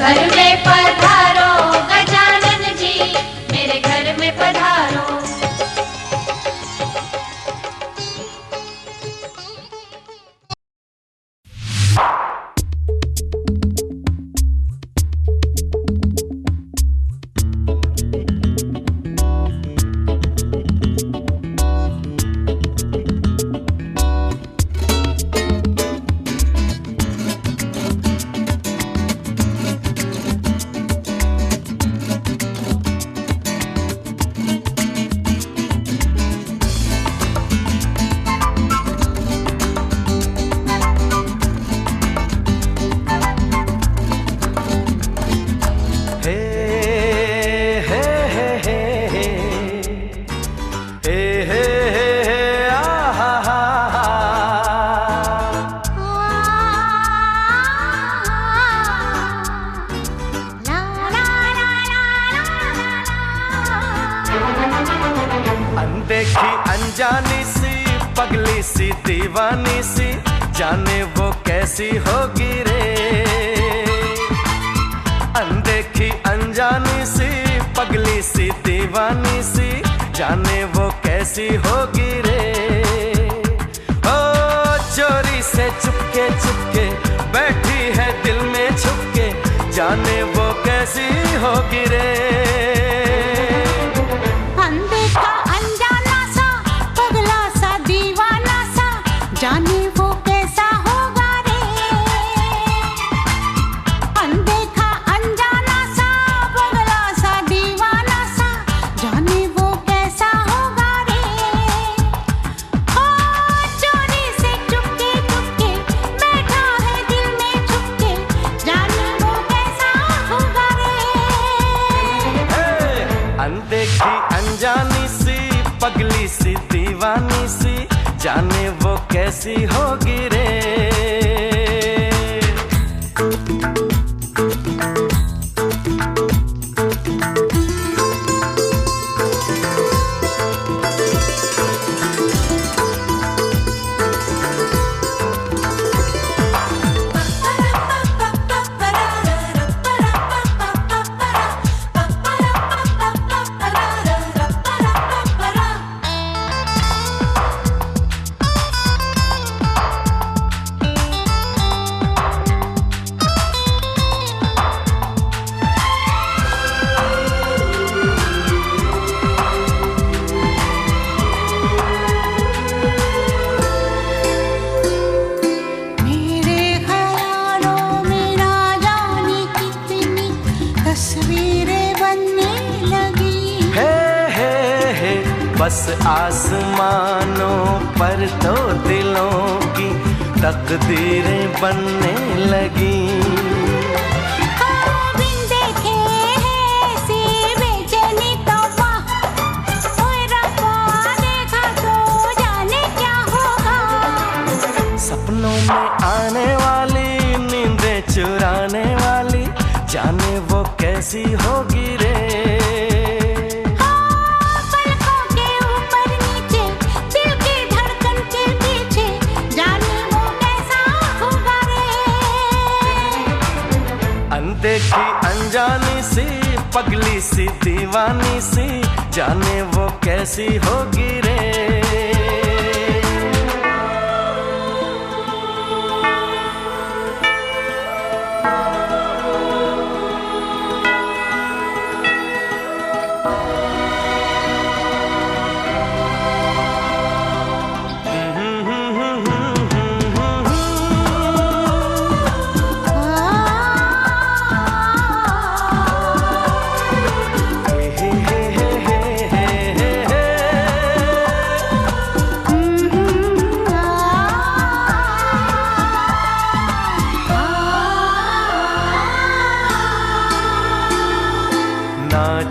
घर में पधारो गजानन जी, मेरे घर में पधारो। अनदेखी अनजानी सी पगली सी दीवानी सी, जाने वो कैसी होगी रे। अनदेखी अनजानी सी पगली सी दीवानी सी, जाने वो कैसी होगी रे। ओ चोरी से चुपके चुपके बैठी है दिल में छुपके, जाने वो कैसी होगी रे। जाने वो कैसा होगा रे। अनदेखा अनजाना सा पगला सा दीवाना सा, जाने वो कैसा होगा रे। ओ चोरी से चुपके चुपके बैठा है दिल में छुपके, जाने वो कैसा होगा रे। अनदेखी अनजानी सी पगली सी दीवानी सी, जाने वो कैसी होगी रे। बस आसमानों पर तो दिलों की तकदीरें बनने लगी। बिन देखे ऐसी बेचैनी तौबा, ओए रब्बा देखा तो जाने क्या होगा। सपनों में आने वाली नींदें चुराने वाली, जाने वो कैसी होगी रे। अनदेखी अनजानी सी पगली सी दीवानी सी, जाने वो कैसी होगी रे।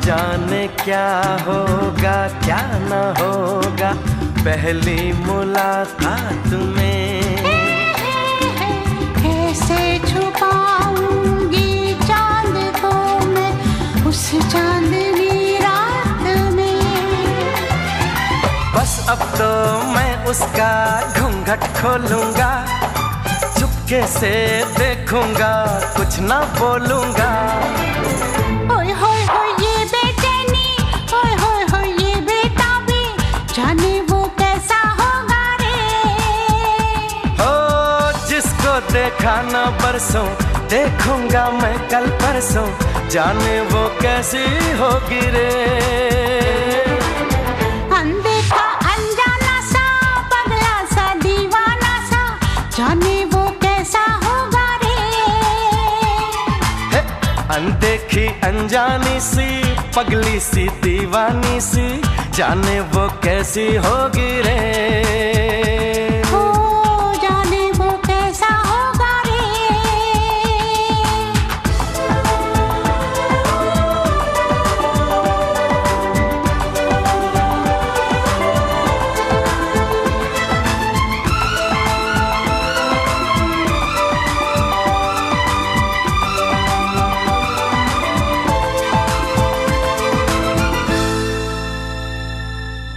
जाने क्या होगा क्या न होगा पहली मुलाकात में। कैसे छुपाऊंगी चांद को मैं उस चांदनी रात में। बस अब तो मैं उसका घूंघट खोलूंगा, चुपके चुपके से देखूंगा, कुछ ना बोलूंगा। ओए होए होए ये बेचैनी, ओए होए होए ये बेताबी, जाने वो कैसा होगा रे। हो जिसको देखा ना बरसों, देखूंगा मैं कल परसों, जाने वो कैसी होगी रे। अनदेखा अनजाना सा, पगला सा दीवाना सा, जाने वो कैसा होगा रे। हे, अनदेखी अनजानी सी, पगली सी दीवानी सी, जाने वो कैसी होगी रे। हो जाने वो कैसा होगा रे।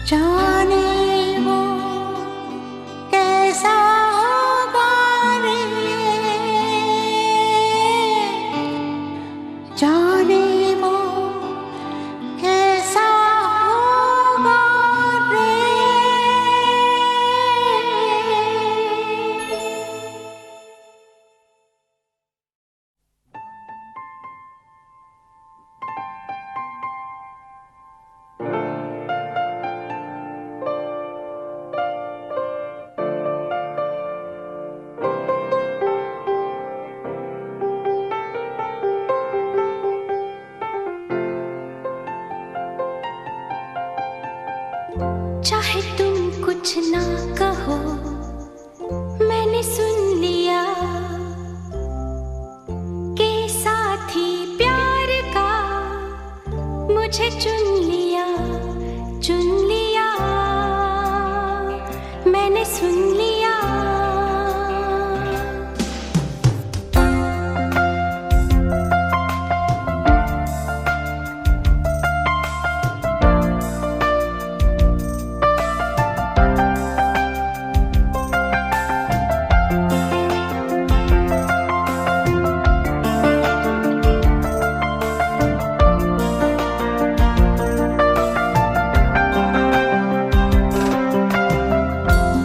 जाने वो कैसा होगा रे, जाने वो कैसा होगा रे। चाहे तुम कुछ ना कहो, मैंने सुन लिया कि साथी प्यार का मुझे चुन लिया, चुन लिया, मैंने सुन लिया।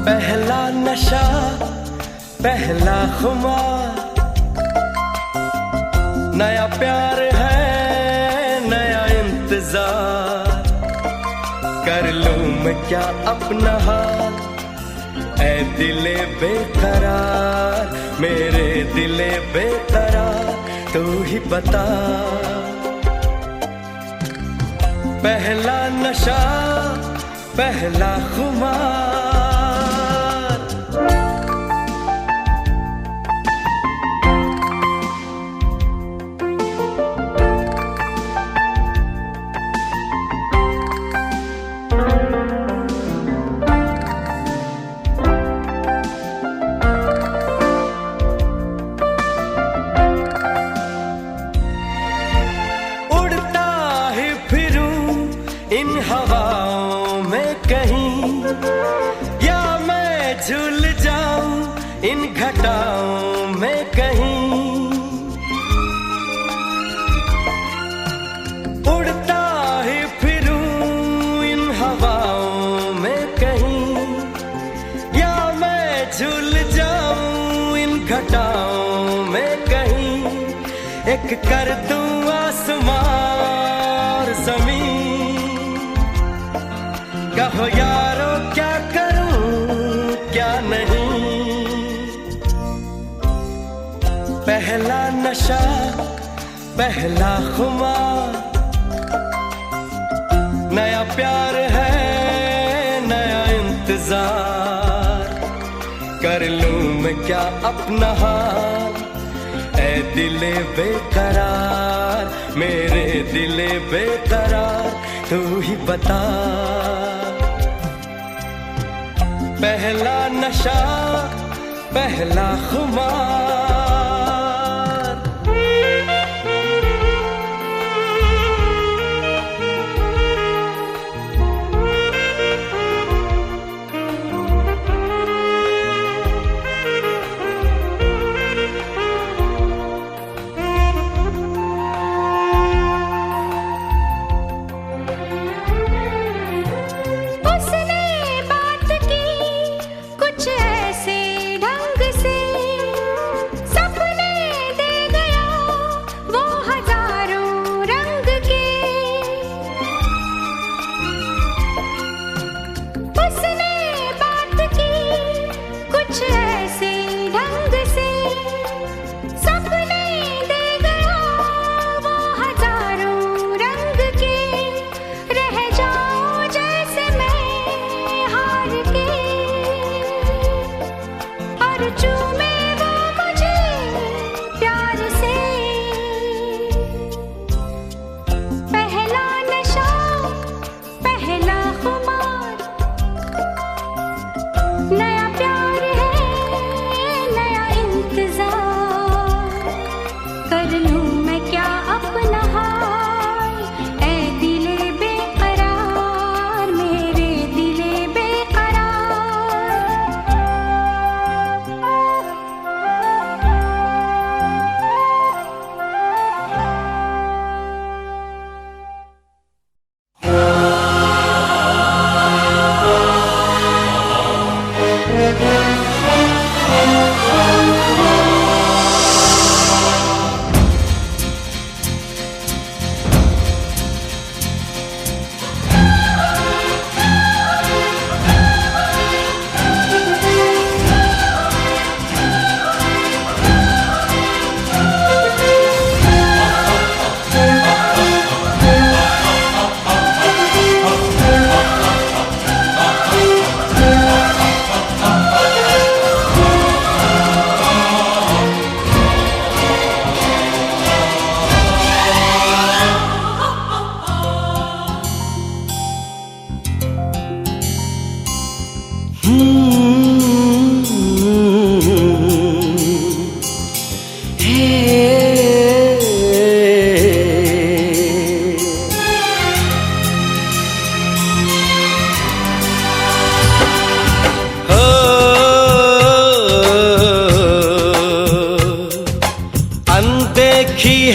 पहला नशा, पहला खुमार, नया प्यार है, नया इंतजार, कर लूं मैं क्या अपना हाल, ऐ दिले बेकरार, मेरे दिले बेकरार, तू ही बता। पहला नशा, पहला खुमार, इन हवाओं में कहीं, या मैं झूल जाऊं इन घटाओं में कहीं। उड़ता ही फिरूं इन हवाओं में कहीं, या मैं झूल जाऊं इन घटाओं में कहीं। एक कर दूं आसमां और ज़मीन, कहो यारो क्या करूं क्या नहीं। पहला नशा, पहला खुमार, नया प्यार है, नया इंतजार, कर लूं मैं क्या अपना हाल, ऐ दिले बेकरार, मेरे दिले बेकरार, तू ही बता। पहला नशा, पहला खुमार।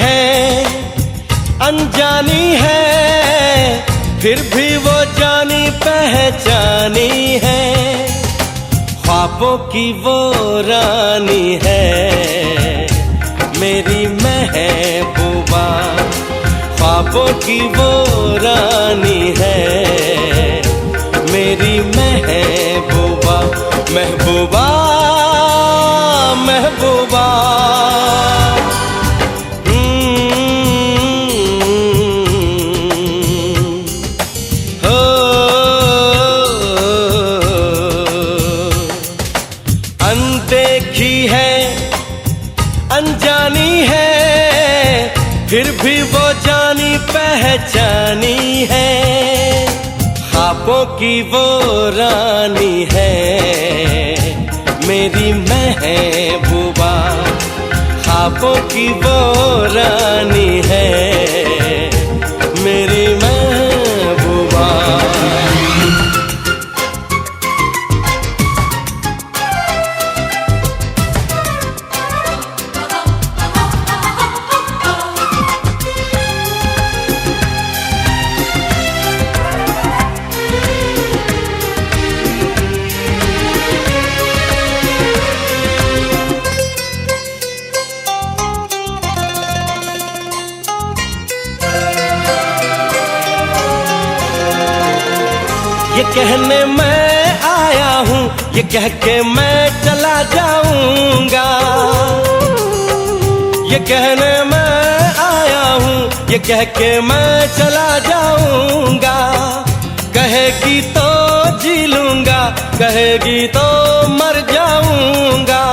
है अनजानी है, फिर भी वो जानी पहचानी है। ख्वाबों की वो रानी है मेरी महबूबा, ख्वाबों की वो रानी है मेरी महबूबा। महबूबा महबूबा हो अनदेखी है अनजानी है, फिर भी वो जानी पहचानी है। ख्वाबों की वो रानी है मेरी महबूबा, ख्वाबों की वो रानी है मेरी महबूबा। ये कहने मैं आया हूँ, ये कह के मैं चला जाऊंगा। ये कहने मैं आया हूँ, ये कह के मैं चला जाऊंगा। कहेगी तो जी लूंगा, कहेगी तो मर जाऊंगा।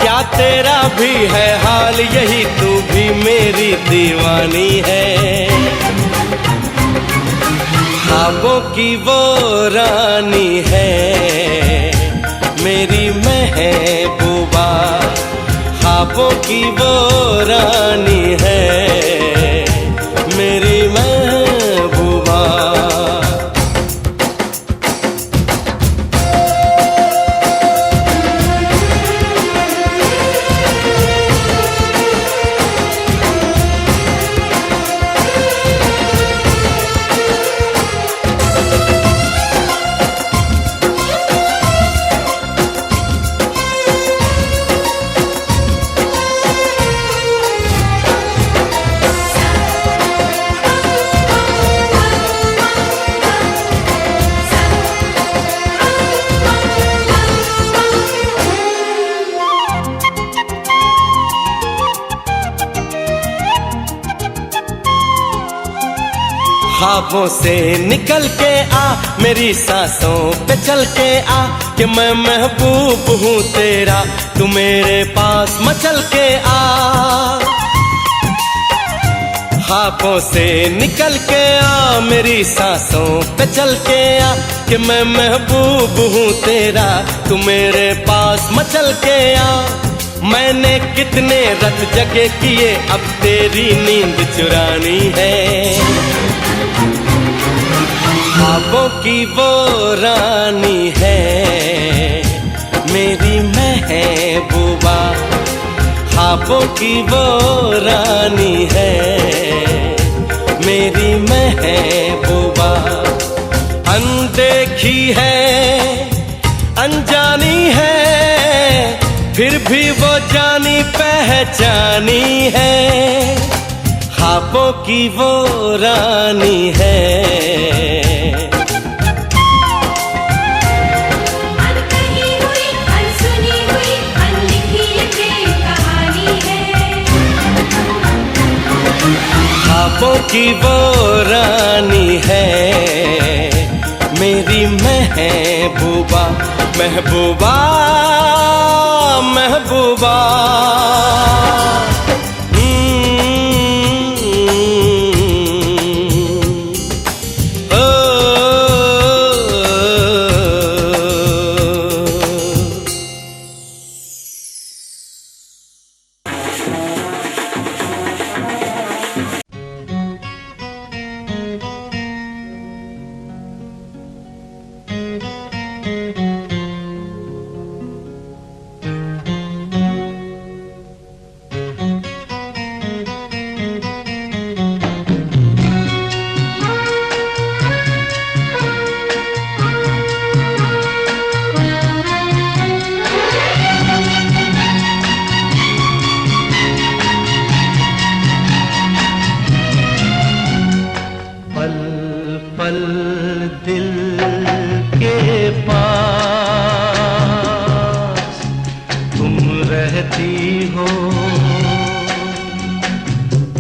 क्या तेरा भी है हाल यही, तू भी मेरी दीवानी है। ख्वाबों की वो रानी है मेरी महबूबा, ख्वाबों की वो रानी है मेरी महबूबा। ख्वाबों से निकल के आ, मेरी सांसों पे चल के आ, कि मैं महबूब हूँ तेरा, तू मेरे पास मचल के आ। ख्वाबों से निकल के आ, मेरी सांसों पे चल के आ, कि मैं महबूब हूँ तेरा, तू मेरे पास मचल के आ। मैंने कितने रत जगे किए, अब तेरी नींद चुरानी है। ख्वाबों की वो रानी है मेरी महबूबा, ख्वाबों की वो रानी है मेरी महबूबा। अनदेखी है अनजानी है, फिर भी वो जानी पहचानी है। ख्वाबों की वो रानी है अनकही हुई अनसुनी हुई अनलिखी ये प्रेम कहानी है। ख्वाबों की वो रानी है मेरी महबूबा, महबूबा महबूबा।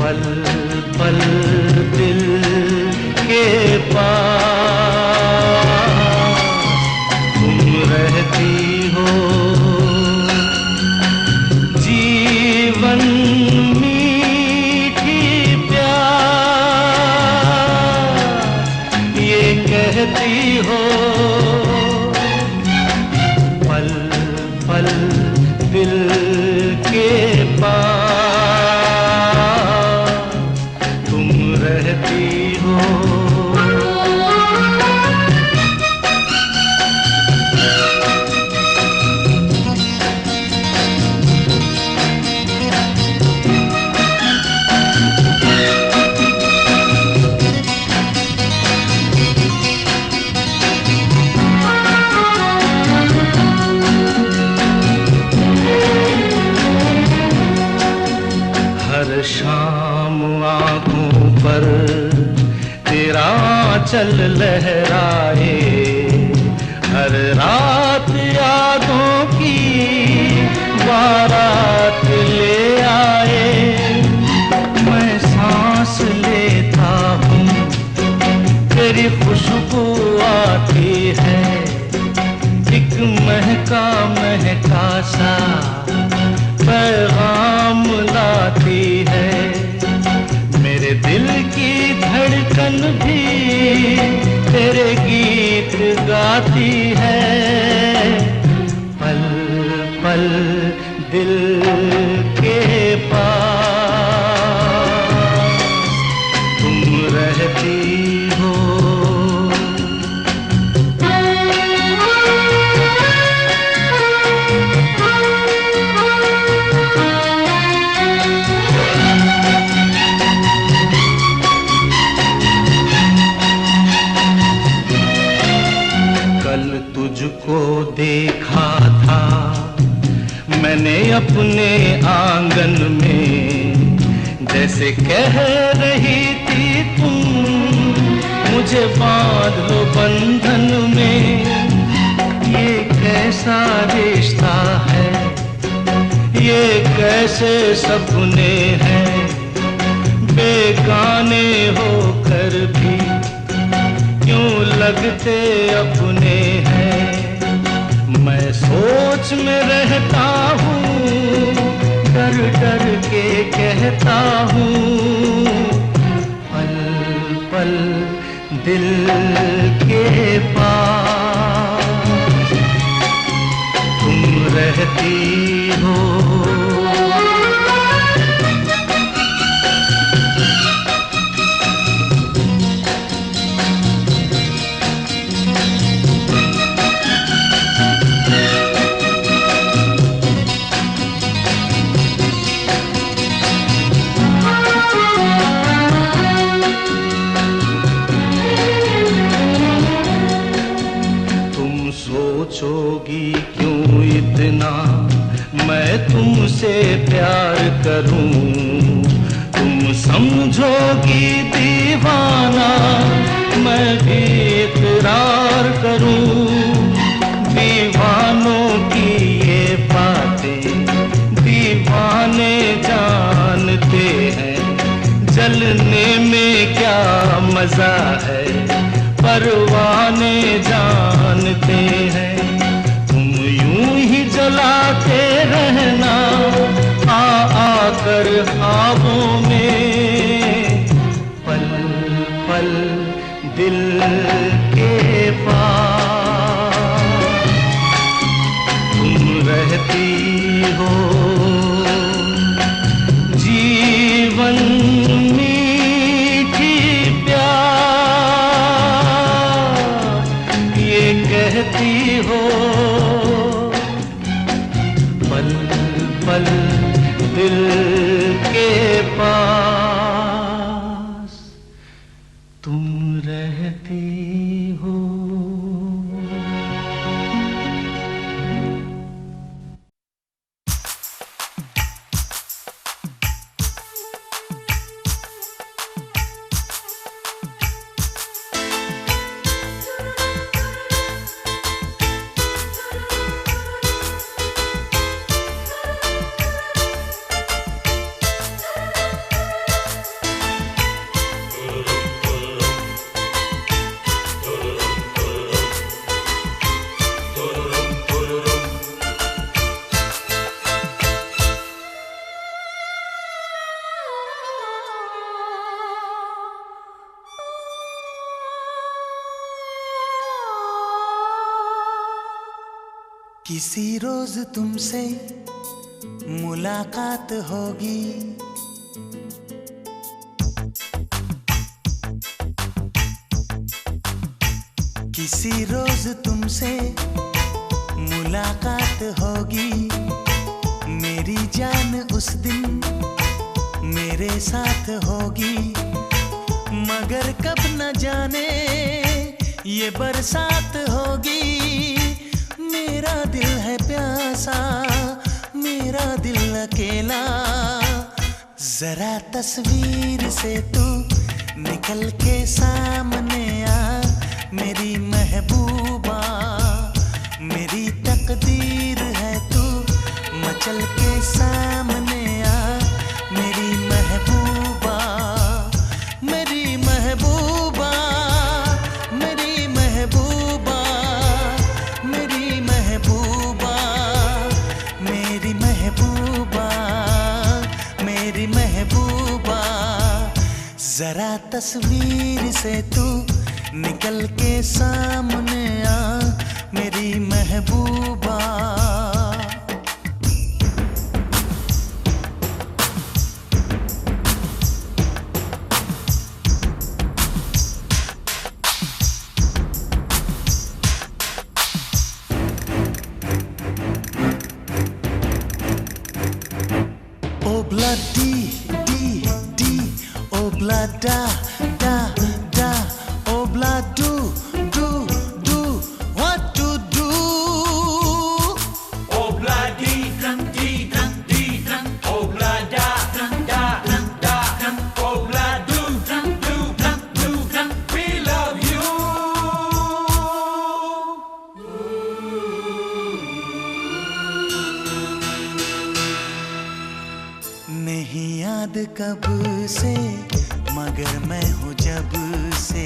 पल पल दिल के पास तुम रहती हो। जीवन मीठी प्यास ये कहती हो। पल पल दिल के पास तुम रहती हो। हर शाम आँखों पर तेरा चल लहराए, हर रात यादों की बारात ले आए। मैं सांस लेता हूँ तेरी खुशबू आती है, एक महका महका सा पैगाम लाती है। मेरे दिल की धड़कन भी तेरे गीत गाती है। पल पल दिल के पास तुम रहती हो। तुझको देखा था मैंने अपने आंगन में, जैसे कह रही थी तुम मुझे बांध लो बंधन में। ये कैसा रिश्ता है, ये कैसे सपने हैं, बेगाने होकर भी क्यों लगते अपने हैं। मैं सोच में रहता हूँ, डर डर के कहता हूँ। पल पल दिल के पास तुम रहती हो। सोचोगी क्यों इतना मैं तुमसे प्यार करूं, तुम समझोगी दीवाना मैं भी इकरार करूं। दीवानों की ये बातें दीवाने जानते हैं, जलने में क्या मजा है परवाने जानते हैं। तुम यूं ही जलाते रहना आ आकर ख्वाबों में। पल पल दिल के पास तुम रहती हो। जीवन कहती हो। पल पल दिल के पास तुम रहती हो। किसी रोज तुमसे मुलाकात होगी, किसी रोज तुमसे मुलाकात होगी। मेरी जान उस दिन मेरे साथ होगी, मगर कब न जाने ये बरसात होगी। मेरा दिल है प्यासा, मेरा दिल अकेला, जरा तस्वीर से तू निकल के सामने आ मेरी महबूबा। मेरी तकदीर है तू मचल के सामने आ मेरी महबूबा, मेरी महबूबा, मेरी महबूबा, मेरी महबूबा, मेरी महबूबा, मेरी महबूबा। जरा तस्वीर से तू निकल के सामने आ मेरी महबूबा। Obla di di di, obla da da da, obla do do do, what to do? Obla di drum, obla da da da, obla do drum, we love you. नहीं याद कब से, मगर मैं हूँ जब से